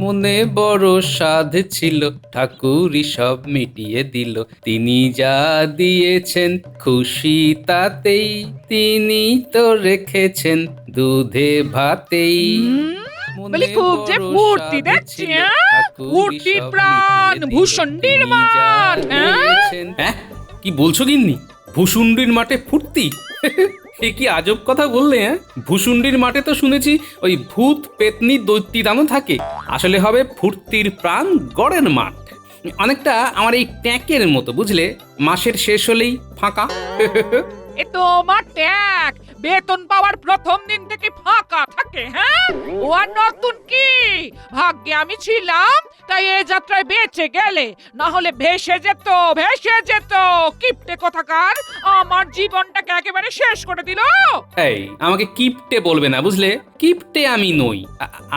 মনে বড় সাধ ছিল, ঠাকুরই সব মিটিয়ে দিল। তিনি যা দিয়েছেন খুশি তাতেই, তিনি তো রেখেছেন দুধে ভাতেই। বলি খুব যে ফুর্তি দেখছি, ফুর্তির প্রাণ ভূষণ্ডির মান। হ্যাঁ, কি বলছো গিন্নি? ভূষুণ্ডির মাঠে ফুর্তি? এ কি আজব কথা বললে? হ্যাঁ, ভূষুণ্ডির মাঠে তো শুনেছি ওই ভূত পেতনি দৈত্যি দানও থাকে। আসলে হবে ফুর্তির প্রাণ গড়ের মাঠ। অনেকটা আমার এই ট্যাঁকের মতো, বুঝলে? মাসের শেষ হলেই ফাঁকা। এ তোমার ট্যাগ বেতন পাওয়ার প্রথম দিন থেকে ফাঁকা থাকে। হ্যাঁ, ও আর নতুন কি? ভাগ্যে আমি ছিলাম তাই এ যাত্রায় বেঁচে গেলে, না হলে ভেসে যেত, ভেসে যেত। কিপটে কথাকার আমার জীবনটাকে একেবারে শেষ করে দিল। এই, আমাকে কিপটে বলবে না, বুঝলে? কিপটে আমি নই।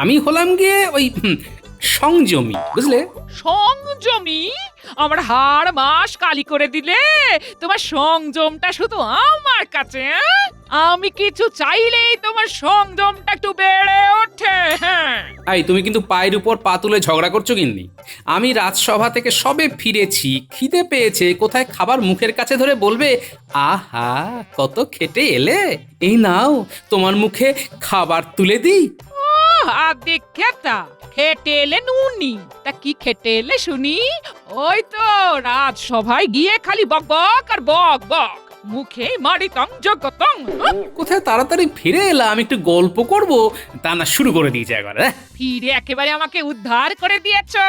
আমি হলাম গিয়ে ওই সংযমী, বুঝলে? সংযমী? আমার হাড় মাস কালি করে দিলে। তোমার সংযমটা শুধু আমার কাছে। আমি কিছু চাইলেই তোমার সংযমটা একটু বেড়ে ওঠে। এই, তুমি কিন্তু পায়ের উপর পা তুলে ঝগড়া করছো গিন্নি। আমি রাজসভা থেকে সবে ফিরেছি, খিদে পেয়েছে, কোথায় খাবার মুখের কাছে ধরে বলবে আহা কত খেটে এলে, এই নাও তোমার মুখে খাবার তুলে দিই। আদিক খেতা খেটে এলে নুনি, তা কি খেটে এলে শুনি? ওই তো রাজসভায় গিয়ে খালি বক বক আর বক বক, মুখে মারিতং জগতং। কোথায় তাড়াতাড়ি ফিরে এলাম, একটু গল্প করব, তা না শুরু করে দিয়েছে একবার। ফিরে একেবারে আমাকে উদ্ধার করে দিয়েছো।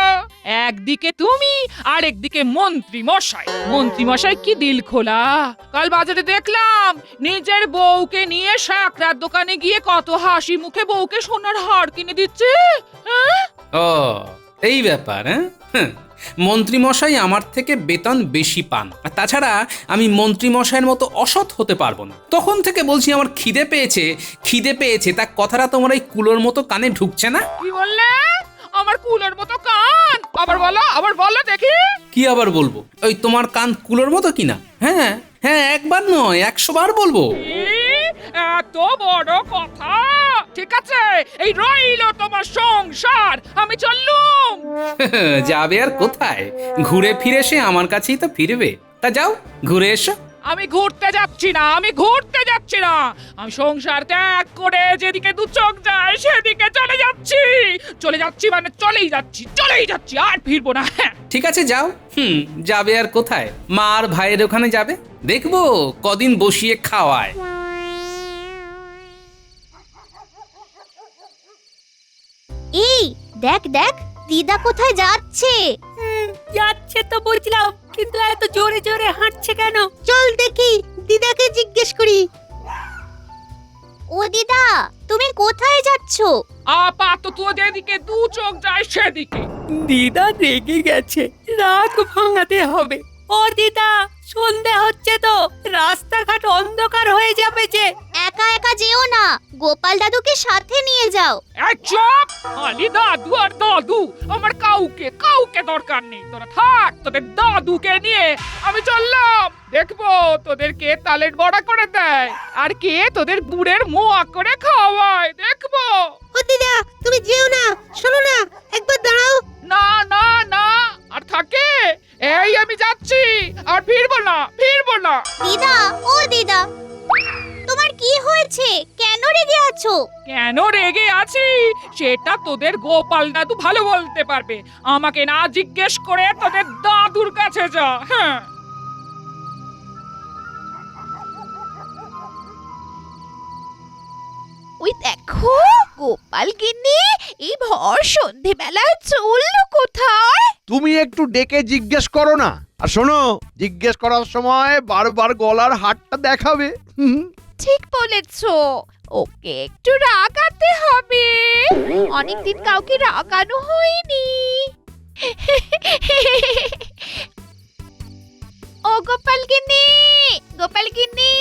একদিকে তুমি আর একদিকে মন্ত্রী মশাই। মন্ত্রী মশাই কি দিল খোলা! কাল বাজারে দেখলাম নিজের বউকে নিয়ে শাকরার দোকানে গিয়ে কত হাসি মুখে বউকে সোনার হার কিনে দিচ্ছে। ও, এই ব্যাপার। হ্যাঁ, মন্ত্রী মশাই আমার থেকে বেতন বেশি পান, আর তাছাড়া আমি মন্ত্রী মশাইয়ের মতো অসৎ হতে পারবো না। তখন থেকে বলছি আমার খিদে পেয়েছে, খিদে পেয়েছে। তা কথাটা তোমার এই কুলোর মতো কানে ঢুকছে না? কি বললে? আমার কুলোর মতো কান? আবার বলো, আবার বলো দেখি। কি আবার বলবো? ওই তোমার কান কুলোর মতো কিনা? হ্যাঁ হ্যাঁ, একবার নয় 100 বার বলবো। এত বড় কথা! ঠিক আছে, এই রইল তোমার সংসার, আমি চললুম। যাবে আর কোথায়? ঘুরে ফিরে সে আমার কাছেই তো ফিরবে। তা যাও, ঘুরে এসো। আমি ঘুরতে যাচ্ছি না, আমি ঘুরতে যাচ্ছি না। আমি সংসার ত্যাগ করে যেদিকে দু চোখ যায় সেদিকে চলে যাচ্ছি। চলে যাচ্ছি মানে চলেই যাচ্ছি, চলেই যাচ্ছি, আর ফিরবো না। ঠিক আছে, যাও। যাবে আর কোথায়? মা আর ভাইয়ের ওখানে যাবে, দেখবো কদিন বসিয়ে খাওয়ায়। এই দেখ দেখ, দিদা কোথায় যাচ্ছে? যাচ্ছে তো বুঝলাম, কিন্তু এত জোরে জোরে হাঁটছে কেন? চল দেখি, দিদাকে জিজ্ঞেস করি। ও দিদা, তুমি কোথায় যাচ্ছো? আপাতত যেদিকে দু চোখ যায় সেদিকে। দিদা রেগে গেছে, রাগ ভাঙাতে হবে। ও দিদা, সন্ধে হচ্ছে তো, রাস্তাঘাট অন্ধকার হয়ে যাবে যে। একা একা যেও না, গোপাল দাদুকে সাথে নিয়ে যাও। এই চুপ! খালি দাদু আর দাদু, আমার কাউকে কাউকে দরকার নেই। তোরা থাক তোদের দাদুকে নিয়ে, আমি চললাম। দেখবো তোদেরকে তালের বড়া করে দেয়, আর কে তোদের গুড়ের মোয়া করে খাওয়ায়, দেখবো। ও দিদা, তুমি যেও না, শোনো না, একবার দাঁড়াও। না না না, আর থাকে? এই আমি যাচ্ছি, আর ফিরবো না, ফিরবো না। দিদা, ও দিদা, তোমার কি হয়েছে? কেন রেগে আছো? কেন রেগে আছি সেটা তোদের গোপাল দাদু ভালো বলতে পারবে। আমাকে না জিজ্ঞেস করে তোদের দাদুর কাছে যা। হ্যাঁ, ওই দেখো, গোপাল গিন্নি এই ভর সন্ধেবেলায় চললো কোথায়? তুমি একটু ডেকে জিজ্ঞেস করো না। আর শোনো, জিজ্ঞেস করার সময় বারবার গলার হাতটা দেখাবে। ঠিক বলেছো, ওকে একটু রাগাতে হবে। অনেকদিন কাউকে রাগানো হয়নি। ও গোপাল গিন্নি, গোপাল গিন্নি,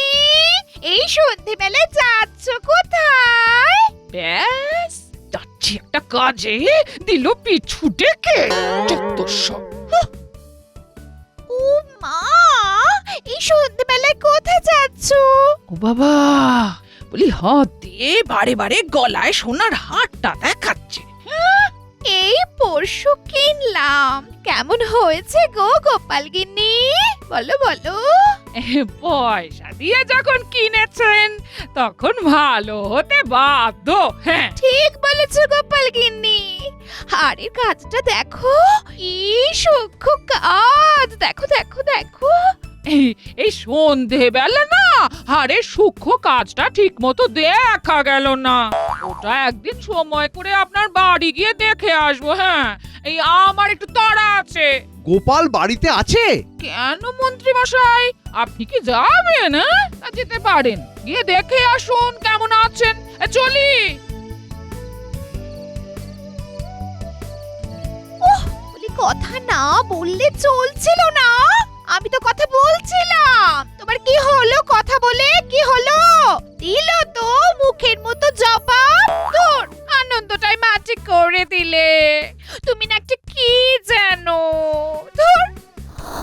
এই সন্ধেবেলায় যাচ্ছ কোথায়? ব্যাস যাচ্ছি একটা কাজে, দিল পিছু ডেকে। যত সব। ও মা, এই সন্ধেবেলায় কোথায় যাচ্ছ? ও বাবা, বলি হাত দিয়ে বারে বারে গলায় সোনার হারটা দেখাচ্ছে। এই পরশু কিনলাম। কেমন হয়েছে গো গোপাল গিন্নি? বলো বলো। পয়সা দিয়ে যখন কিনেছেন তখন ভালো হতে বাধ্য। হ্যাঁ, ঠিক বলেছো গোপাল গিন্নি। হাড়ের কাজটা দেখো, কি সূক্ষ্ম কাজ। দেখো দেখো দেখো। এই সন্ধেবেলা না হাড়ের সূক্ষ্ম কাজটা ঠিক মতো দেখা গেল না। ওটা একদিন সময় করে আপনার বাড়ি গিয়ে দেখে আসবো। হ্যাঁ, এই আমার একটু তাড়া আছে। গোপাল বাড়িতে আছে? কেন মন্ত্রী মশাই, আপনি কি যাবেন? হ্যাঁ, তা যেতে পারেন, গিয়ে দেখে আসুন কেমন আছেন। চলি। বলি কথা না বললে চলছিল না। আমি তো কথা বলছিলাম। তোমার কি হলো? কথা বলে কি হলো? দিল তো মুখের মতো জবাব। তোর আনন্দটাই মাটি করে দিলে। তুমি না একটা কি জানো? ধুর।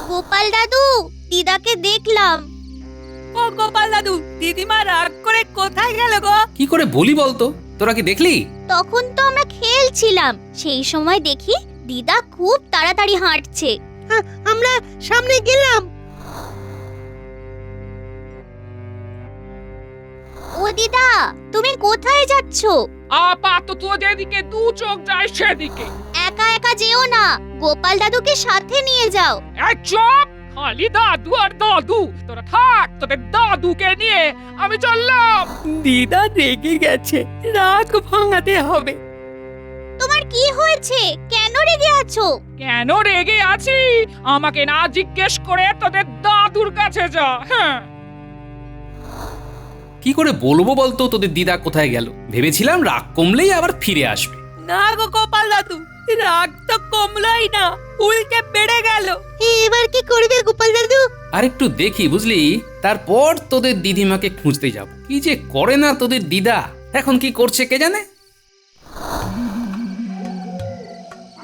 গোপাল দাদু, দিদাকে দেখলাম। ও গোপাল দাদু, দিদিমা রাগ করে কোথায় গেল গো? কি করে বলি বলতো, তোরা কি দেখলি? তখন তো আমরা খেলছিলাম, সেই সময় দেখি দিদা খুব তাড়াতাড়ি হাঁটছে। আমরা সামনে গেলাম। ও দিদা, তুমি কোথায় যাচ্ছ? আপাতত যেদিকে দু চোখ যায় সেদিকে। একা একা যেও না, গোপাল দাদুকে সাথে নিয়ে যাও। এই চুপ! খালি দাদু আর দাদু। তোরা থাক, তোদের দাদুকে নিয়ে আমি চললাম। দিদা রেগে গেছে, রাগ ভাঙাতে হবে। তোমার কি হয়েছে? কেন রেগে আছো? কেন রেগে আছি আমাকে না জিজ্ঞেস করে তোদের দাদুর কাছে যা। হ্যাঁ, কি করে বলবো বলতো তোদের দিদা কোথায় গেল? ভেবেছিলাম রাগ কমলেই আবার ফিরে আসবে। না গো গোপাল দাদু, রাগ তো কমলাই না, উল্টে বেড়ে গেল। এবার কি করবে গোপাল দাদু? আর একটু দেখি বুঝলি, তারপর তোদের দিদিমাকে খুঁজতে যাব। কি যে করে না তোদের দিদা, এখন কি করছে কে জানে।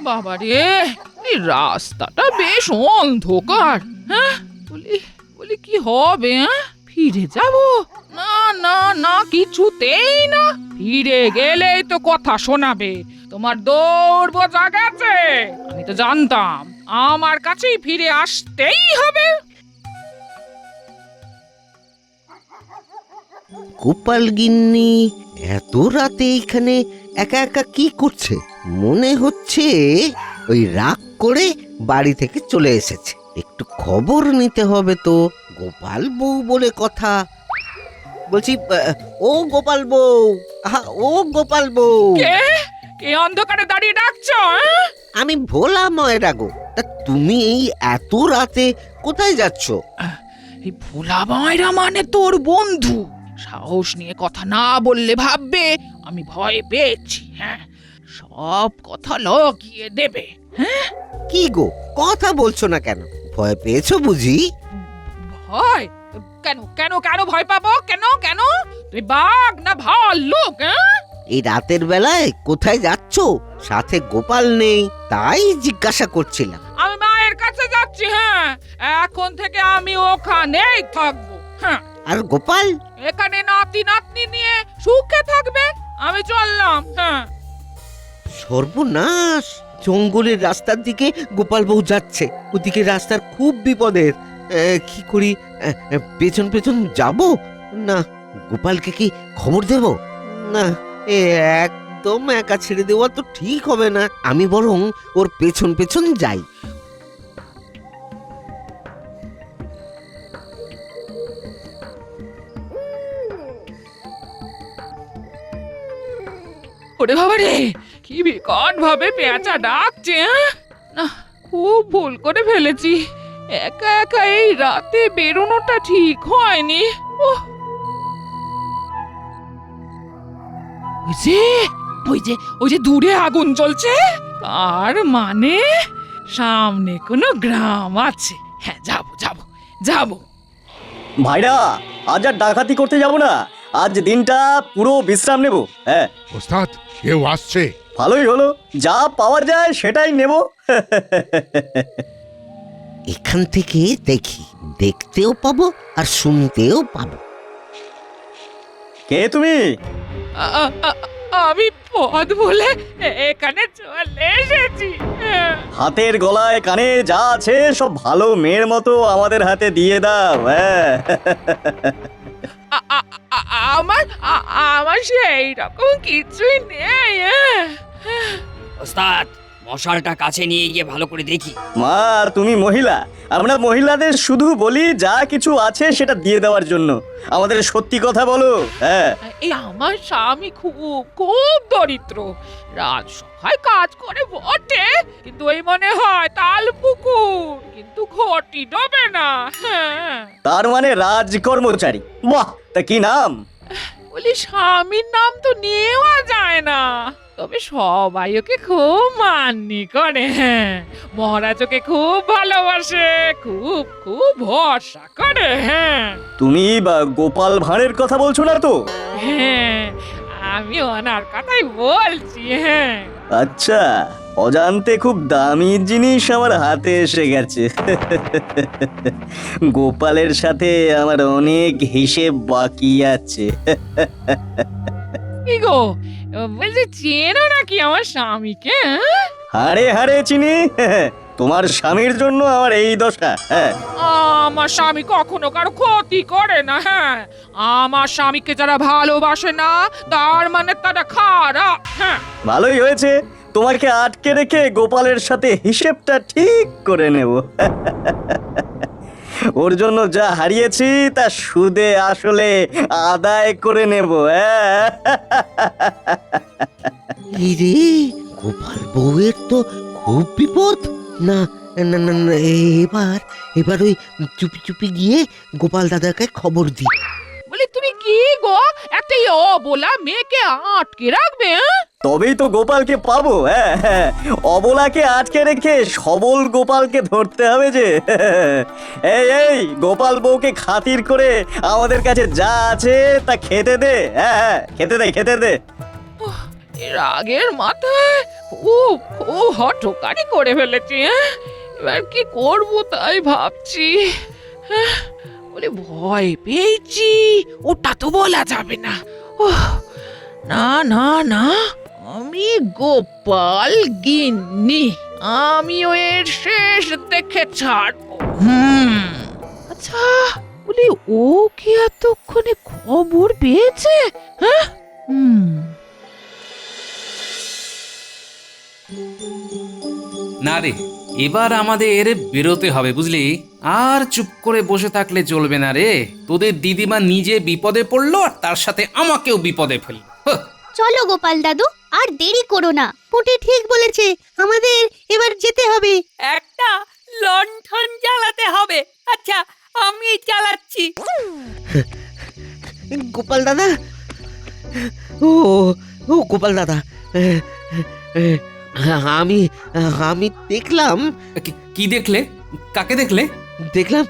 বাবারে, এই রাস্তাটা বেশ অন্ধকার। হ্যাঁ, বলি কি হবে? হ্যাঁ, ফিরে যাব? না না না, কিছুতেই না। ফিরে গেলেই তো কথা শোনাবে। তোমার দৌড় বোঝা গেছে। আমি তো জানতাম আমার কাছেই ফিরে আসতেই হবে। গোপাল গিন্নি এত রাতে এখানে একা একা কি করছে? মনে হচ্ছে ওই রাগ করে বাড়ি থেকে চলে এসেছে। একটু খবর নিতে হবে তো। গোপাল বউ বলে কথা। বলছি, ও গোপাল বউ, আহা ও গোপাল বউ। কে অন্ধকারে দাঁড়িয়ে ডাকছো? হ্যাঁ? আমি ভোলা ময়রা গো। তা তুমি এই এত রাতে কোথায় যাচ্ছ? এই ভোলা মায়েরা মানে তোর বন্ধু। সাহস নিয়ে কথা না বললে ভাববে আমি ভয় পেয়েছি। হ্যাঁ, সব কথা লকিয়ে দেবে। হ্যাঁ, কি গো কথা বলছো না কেন? ভয় পেয়েছো বুঝি? ভয়? কেন কেন কেন ভয় পাবো? কেন কেন? তুই বাঘ না ভাল্লুক? হ্যাঁ, এই রাতের বেলায় কোথায় যাচ্ছ? সাথে গোপাল নেই, তাই জিজ্ঞাসা করছিলাম। আমি মায়ের কাছে যাচ্ছি। হ্যাঁ, এখন থেকে আমি ওখানেই থাকবো। হ্যাঁ, আর গোপাল? এখানে নাতি নাতনি নিয়ে সুখে থাকবে। আমি চললাম। হ্যাঁ, সর্বনাশ! জঙ্গলের রাস্তার দিকে গোপাল বউ যাচ্ছে। ওদিকে রাস্তার খুব বিপদের। কি করি? পেছন পেছন যাব না গোপালকে কি খবর দেব? না, একদম একা ছেড়ে দেওয়া তো ঠিক হবে না। আমি বরং ওর পেছন পেছন যাই। ওরে বাবা রে, কি বিকট ভাবে পেঁচা ডাকছে। হ্যাঁ? না, খুব ভুল করে ফেলেছি। একা একা এই রাতে বেরোনোটা ঠিক হয়নি। ওহ, ওই যে দূরে আগুন জ্বলছে, তার মানে সামনে কোনো গ্রাম আছে। হ্যাঁ, যাবো। ভাইরা, আজ আর ডাকাতি করতে যাব না। আজ দিনটা পুরো বিশ্রাম নেব। হ্যাঁ, ওস্তাদ, কেউ আসছে। ভালোই হলো, যা পাওয়া যায় সেটাই নেব। এখান থেকে দেখি, দেখতেও পাবো আর শুনতেও পাবো। কে তুমি? আমি পদ বলে এখানে চলে এসেছি। হাতের গলায় কানে যা আছে সব ভালো মেয়ের মতো আমাদের হাতে দিয়ে দাও। হ্যাঁ আমার আমার সেই রকম কিছুই নেই। ওস্তাদ মশালটা কাছে নিয়ে গিয়ে ভালো করে দেখি। মা, তুমি মহিলা, আমরা মহিলাদের শুধু বলি যা কিছু আছে সেটা দিয়ে দেওয়ার জন্য। আমাদের সত্যি কথা বলো। হ্যাঁ, এই আমার স্বামী খুব খুব দরিদ্র, রাজসভায় কাজ করে বটে, কিন্তু ওই মনে হয় তাল পুকুর, কিন্তু ঘটি ডোবে না। হ্যাঁ, তার মানে রাজকর্মচারী। বাহ, তা কি নাম? বলি স্বামীর নাম তো নেওয়া যায় না, তবে সবাই ওকে খুব মান্যি করে। হ্যাঁ, মহারাজ ওকে খুব ভালোবাসে, খুব খুব ভরসা করে। হ্যাঁ তুমি গোপাল ভাঁড়ের কথা বলছো না তো? হ্যাঁ, আমি ওনার কথাই বলছি। হ্যাঁ, আচ্ছা, অজান্তে খুব দামি জিনিস আমার হাতে এসে গেছে। গোপালের সাথে আমার অনেক হিসেব বাকি আছে। কি গো, বলছি চেনো নাকি আমার স্বামীকে? হ্যাঁ? হাড়ে হাড়ে চিনি। তোমার স্বামীর জন্য আমার এই দশা। হ্যাঁ, আমার স্বামী কখনো কারো ক্ষতি করে না। হ্যাঁ, আমার স্বামীকে যারা ভালোবাসে না তার মানে তারা খারাপ। হ্যাঁ, ভালোই হয়েছে, তোমাকে আটকে রেখে গোপালের সাথে হিসেবটা ঠিক করে নেব। ওর জন্য যা হারিয়েছি তা সুদে আসলে আদায় করে নেব। হ্যাঁ, রে গোপাল বউয়ের তো খুব বিপদ। না না না না, এবার এবার ওই চুপি চুপি গিয়ে গোপাল দাদাকে খবর দি। বলি তুমি কি গো, একটা অবলা মেয়েকে আটকে রাখবে? হ্যাঁ? তবেই তো গোপালকে পাবো। হ্যাঁ হ্যাঁ, অবলাকে আটকে রেখে সবল গোপালকে ধরতে হবে যে। এই এই, গোপাল বউকে খাতির করে আমাদের কাছে যা আছে তা খেতে দে। হ্যাঁ হ্যাঁ, খেতে দে, খেতে দে। এর আগের মাথায় খুব খুব হঠকারি করে ফেলেছি। হ্যাঁ, এবার কি করব তাই ভাবছি। হ্যাঁ, বলে ভয় পেয়েছি, ওটা তো বলা যাবে না। ওহ, না না না, আমি গোপাল গিন্নি, আমিও এর শেষ দেখে ছাড়বো। আচ্ছা, বলি ও কি এতক্ষণে খবর পেয়েছে? হ্যাঁ, না রে, এবার আমাদের বেরোতে হবে বুঝলি। আর চুপ করে বসে থাকলে চলবে না রে। তোদের দিদিমা নিজে বিপদে পড়লো আর তার সাথে আমাকেও বিপদে ফেললো। চলো গোপাল দাদু, আর দেরি করো না। পুটি ঠিক বলেছে, আমাদের এবার যেতে হবে। একটা লণ্ঠন জ্বালাতে হবে। আচ্ছা, আমি জ্বালাচ্ছি। গোপাল দাদা, ও ও গোপাল দাদা, আমি আমি দেখলাম। কি দেখলে? কাকে দেখলে? দেখলাম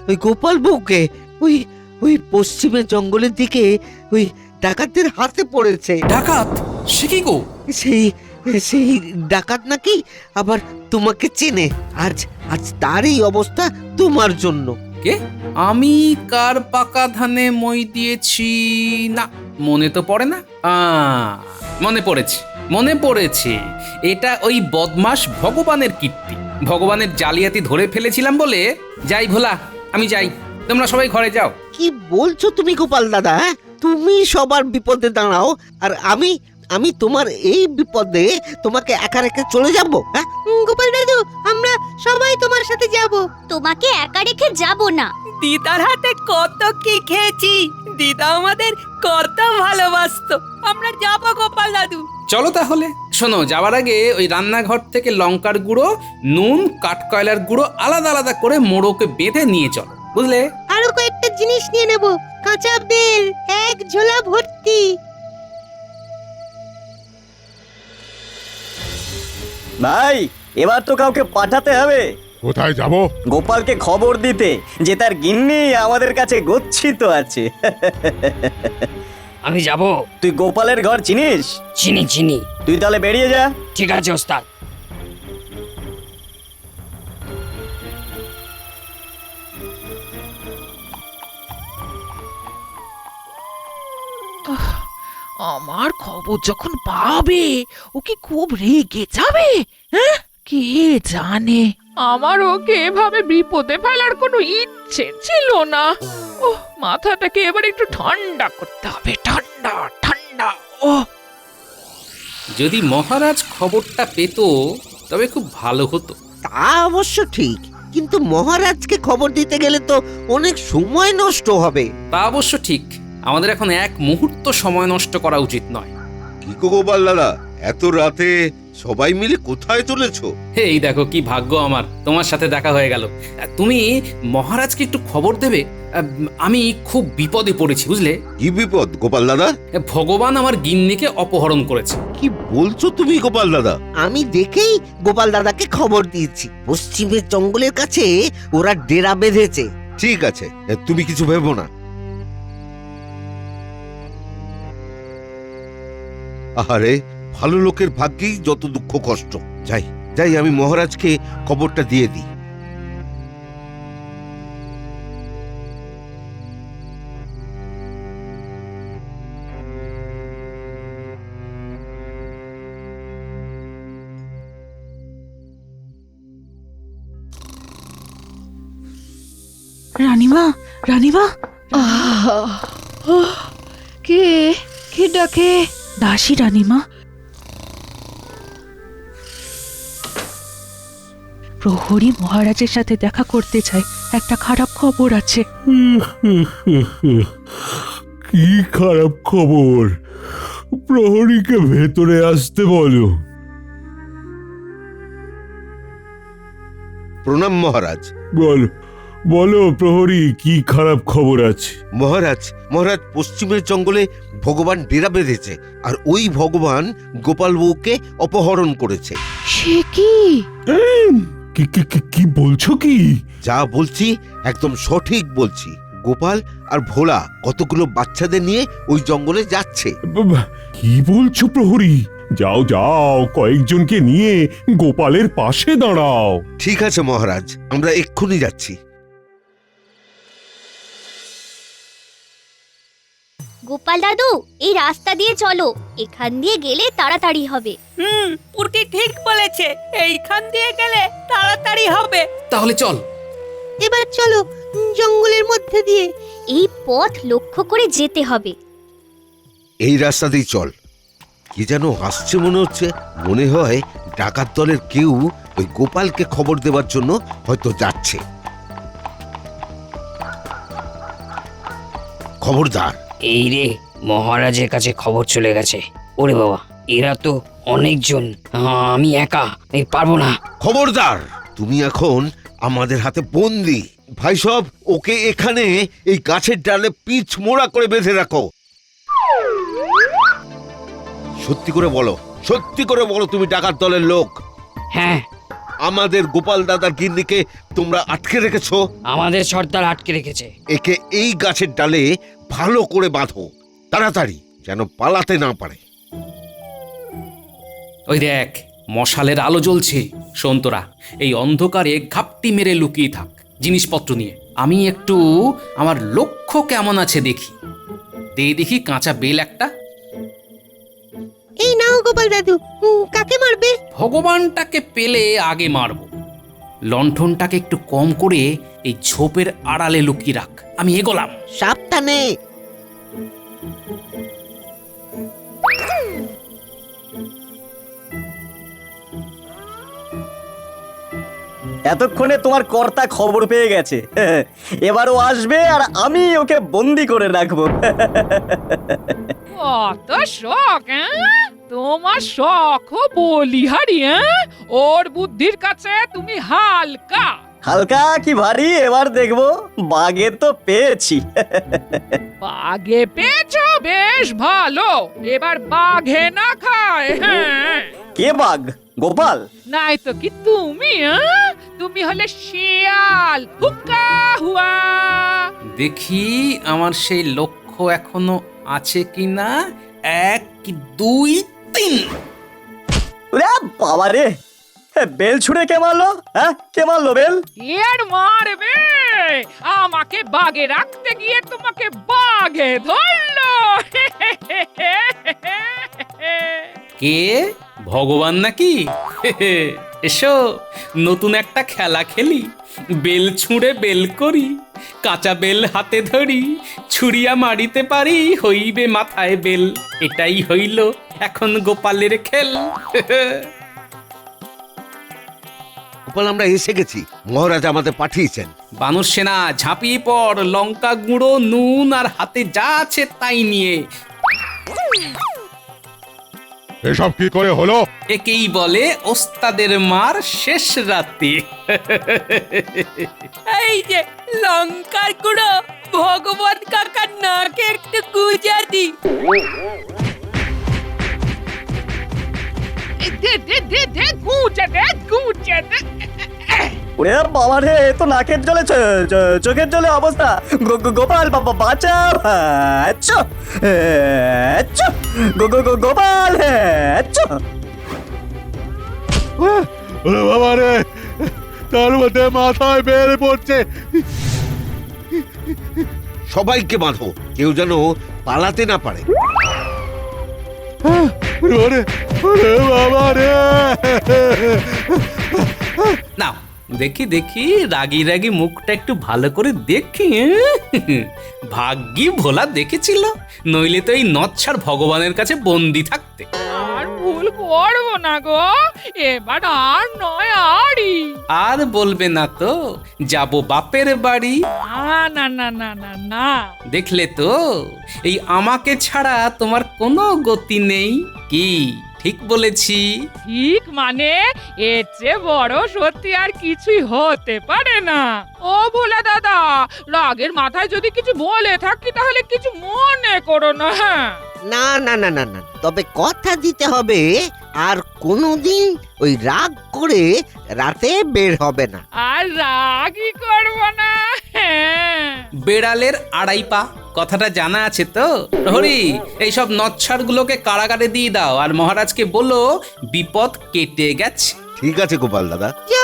ওই গোপাল বউকে ওই ওই পশ্চিমের জঙ্গলের দিকে ওই ডাকাতদের হাতে পড়েছে। ডাকাত? সে কি গো? সেই সেই ডাকাত নাকি আবার তোমাকে চেনে। আজ আজ তারই অবস্থা তোমার জন্য। কে? আমি কার পাকা ধানে মই দিয়েছি? না, মনে তো পড়ে না। মনে পড়েছে, মনে পড়েছে। এটা ওই বদমাস ভগবানের কীর্তি। ভগবানের জালিয়াতি ধরে ফেলেছিলাম বলে। যাই ভোলা, আমি যাই, তোমরা সবাই ঘরে যাও। কি বলছো তুমি গোপাল দাদা? তুমি সবার বিপদে দাঁড়াও আর আমি আমি তোমার এই বিপদে তোমাকে একা রেখে চলে যাব? হ্যাঁ গোপাল দাদু, আমরা সবাই তোমার সাথে যাব। তোমাকে একা রেখে যাব না। দিদার হাতে কত কি খেয়েছি। দিদা আমাদের কত ভালোবাসতো। আমরা যাব গোপাল দাদু। চলো তাহলে। শোনো, যাওয়ার আগে ওই রান্নাঘর থেকে লঙ্কার গুঁড়ো, নুন, কাঠকয়লার গুঁড়ো আলাদা আলাদা করে মোড়োকে বেঁধে নিয়ে চলো, বুঝলে? আরো কয়েকটা জিনিস নিয়ে নেব, কাঁচা বেল এক ঝোলা ভর্তি। ভাই, এবার তো কাউকে পাঠাতে হবে। কোথায় যাব? গোপালকে খবর দিতে যে তার গিন্নি আমাদের কাছে গচ্ছিত আছে। আমি যাব। তুই গোপালের ঘর চিনিস? চিনি চিনি। তুই তাহলে বেরিয়ে যা। ঠিক আছে ওস্তাদ। আমার খবর যখন পাবে ও কি খুব রেগে যাবে, হ্যাঁ? কে জানে, আমার ওকে এভাবে বিপদে ফেলার কোনো ইচ্ছে ছিল না। ওহ, মাথাটাকে এবার একটু ঠান্ডা করতে হবে, ঠান্ডা ঠান্ডা। ও যদি মহারাজ খবরটা পেত তবে খুব ভালো হতো। তা অবশ্য ঠিক, কিন্তু মহারাজকে খবর দিতে গেলে তো অনেক সময় নষ্ট হবে। তা অবশ্য ঠিক, আমাদের এখন এক মুহূর্ত সময় নষ্ট করা উচিত নয়। কি গো গোপাল দাদা, এত রাতে সবাই মিলে কোথায় চলেছো? এই দেখো কি ভাগ্য আমার, তোমার সাথে দেখা হয়ে গেল। তুমি মহারাজকে একটু খবর দেবে, আমি খুব বিপদে পড়েছি বুঝলে। কি বিপদ গোপাল দাদা? ভগবান আমার গিন্নিকে অপহরণ করেছে। কি বলছো তুমি গোপাল দাদা? আমি দেখেই গোপাল দাদাকে খবর দিয়েছি, পশ্চিমের জঙ্গলের কাছে ওরা ডেরা বেঁধেছে। ঠিক আছে, তুমি কিছু ভেবো না। আহারে, ভালো লোকের ভাগ্যেই যত দুঃখ কষ্ট। যাই যাই, আমি মহারাজকে খবরটা দিয়ে দিই। রানীমা, রানীমা, কে কে ডাকে? দাসী রানীমা। প্রহরী মহারাজের সাথে দেখা করতে চাই, একটা খারাপ খবর আছে। কি খারাপ খবর? প্রহরীকে ভেতরে আসতে বলো। প্রণাম মহারাজ। বলো বলো প্রহরী, কি খারাপ খবর আছে? মহারাজ, মহারাজ পশ্চিমের জঙ্গলে ভগবান ডেরা বেঁধেছে, আর ওই ভগবান গোপাল বউকে অপহরণ করেছে। সে কি? কি কি কি- কি বলছো কি? যা বলছি একদম সঠিক বলছি। গোপাল আর ভোলা কতগুলো বাচ্চাদের নিয়ে ওই জঙ্গলে যাচ্ছে। কি বলছো প্রহরী? যাও যাও, কয়েকজনকে নিয়ে গোপালের পাশে দাঁড়াও। ঠিক আছে মহারাজ, আমরা এক্ষুনি যাচ্ছি। গোপাল দাদু, এই রাস্তা দিয়ে চলো, এখান দিয়ে গেলে তাড়াতাড়ি হবে। পুরকি ঠিক বলেছে, এইখান দিয়ে গেলে তাড়াতাড়ি হবে। তাহলে চল। এবার চলো জঙ্গলের মধ্যে দিয়ে, এই পথ লক্ষ্য করে যেতে হবে। এই রাস্তাতেই চল। কি যেন আসছে মনে হচ্ছে, মনে হয় ডাকাত দলের কেউ ওই গোপালকে খবর দেওয়ার জন্য হয়তো যাচ্ছে। খবরদার। এই রে, মহারাজের কাছে খবর চলে গেছে। ওরে বাবা, এরা তো অনেকজন, আমি একা এই পারবো না। খবরদার, তুমি এখন আমাদের হাতে বন্দি। ভাই সব, ওকে এখানে এই গাছের ডালে পিচ মোড়া করে বেঁধে রাখো। সত্যি করে বলো, সত্যি করে বলো, তুমি ডাকাত দলের লোক? হ্যাঁ, আমাদের গোপাল দাদার গিন্নিকে তোমরা আটকে রেখেছো। আমাদের সর্দার আটকে রেখেছে। একে এই গাছের ডালে ভালো করে বাঁধো, তাড়াতাড়ি, যেন পালাতে না পারে। ওই দেখ, মশালের আলো জ্বলছে। শোন তোরা, এই অন্ধকারে ঘাপটি মেরে লুকিয়ে থাক জিনিসপত্র নিয়ে। আমি একটু আমার লক্ষ্য কেমন আছে দেখি। দেখি কাঁচা বেল একটা। এই নাও গোপাল দাদু, কাকে মারবে? ভগবানটাকে পেলে আগে মারবো। লণ্ঠনটাকে একটু কম করে এই ঝোপের আড়ালে লুকিয়ে রাখ। আমি এগোলাম। সাবধানে। এতক্ষণে তোমার কর্তা খবর পেয়ে গেছে। এবারও আসবে আর আমি ওকে বন্দি করে রাখবো। কত শখ, হ্যাঁ? তোমার শখও বলিহারি, হ্যাঁ? ওর বুদ্ধির কাছে তুমি হালকা। হালকা কি ভারী এবার দেখবো। বাগে তো পেয়েছি। বাঘে পেয়েছো, বেশ ভালো। এবার বাঘে না খায়, হ্যাঁ? কে বাঘ? গোপাল? নাই তো কি তুমি, হ্যাঁ? তুমি হলে শিয়াল, হুক্কা হুয়া। দেখি আমার সেই লক্ষ্য এখনো আছে কিনা। 1 2 3। ওরে বাবা রে, বেল ছুঁড়ে কে মারলো? হ্যাঁ, কে মারলো বেল? এর মারবে আমাকে বাগে রাখতে গিয়ে তোমাকে বাগে ধরলো। কে ভগবান নাকি? এসো নতুন একটা খেলা খেলি, বেল ছুঁড়ে বেল করি, কাঁচা বেল হাতে ধরি, ছুরিয়া মারিতে পারি, হইবে মাথায় বেল। এটাই হইল এখন গোপালের খেল। গোপাল, আমরা এসে গেছি, মহারাজ আমাদের পাঠিয়েছেন। বানর সেনা ঝাঁপিয়ে পড়, লঙ্কা গুঁড়ো, নুন আর হাতে যা আছে তাই নিয়ে। এসব কি করে হলো? একেই বলে ওস্তাদের মার শেষ রাতে। এই যে লঙ্কার গুঁড়ো, ভগবান কাকার নাকে একটু গুজা দি। দে দে দে দে গুজে দে গুজে দে। ওরে বাবা রে, এ তো নাকের জলে চোখের জলে অবস্থা। গোপাল বাবা বাঁচাও। আচ্ছা আচ্ছা, গোপাল। আচ্ছা ওরে বাবা রে, তার মধ্যে মাথায় বের পড়ছে। সবাইকে বাঁধো, কেউ যেন পালাতে না পারে। ওরে ওরে বাবা রে। নাও দেখি দেখি, রাগি রাগি মুখটা একটু ভালো করে দেখি। ভাগ্যি ভোলা দেখেছিল, নইলে তো এই নচ্ছার ভগবানের কাছে বন্দি থাকতে। আর ভুল করবো না গো, এবার আর নয় আরই। আর বলবে না তো, যাব বাপের বাড়ি। না না না না না। দেখলে তো, এই আমাকে ছাড়া তোমার কোনো গতি নেই। কি ঠিক বলেছি? ঠিক মানে এর চেয়ে বড় সত্যি আর কিছুই হতে পারে না। ও ভোলা দাদা, রাগের মাথায় যদি কিছু বলে থাকি তাহলে কিছু মনে করো না। হ্যাঁ, না না না না না, তবে কথা দিতে হবে আর কোনোদিন ওই রাগ করে রাতে বের হবে না। আর রাগই করবো না। হ্যাঁ, বেড়ালের আড়াই পা কথাটা জানা আছে তো? প্রহরী, এইসব নচ্ছার গুলোকে কারাগারে দিয়ে দাও, আর মহারাজকে বলো বিপদ কেটে গেছে। ঠিক আছে গোপাল দাদা। যা